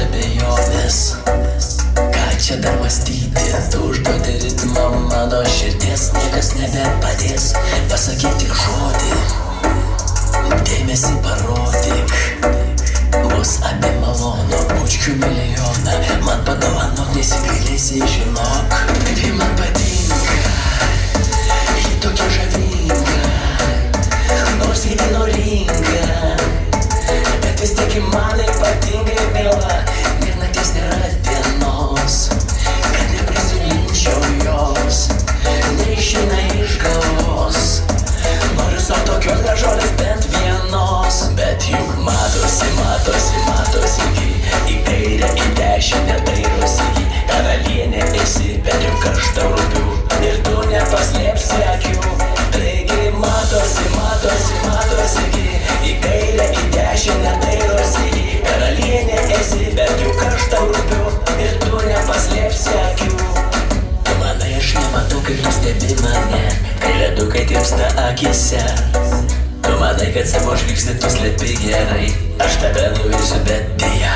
abejonės. Ką čia dar mąstyti, tu užduodi ritmą mano širdies, niekas nebepadės, pasakyk tik žodį, dėmesį parodyk. Bus apie malonų, bučkių milijoną, man padovanok, nesigailėsi, žinok, kaip ji man patinka, ji tokia žavinga, nors ji įnoringa, bet vis tiek man ypatingai miela. Ir nakties nėra dienos, kad neprisiminčiau jos, neišeina iš galvos. Noriu savo tokios gražuolės bent vienos, bet juk matosi, į kairę, į dešinę dairosi ji. Karalienė esi, bet juk aš tau rūpiu ir tu nepaslėpsi akių. Taigi matosi, į kairę, į dešinę dairosi ji. Karalienė esi, bet juk aš tau rūpiu ir tu nepaslėpsi akių. Tu manai, aš nematau, kaip tu stebi mane, kai ledukai tirpsta akise. Tu manai, kad savo žvilgsnį tu slepi gerai, aš tave nuvilsiu, bet deja,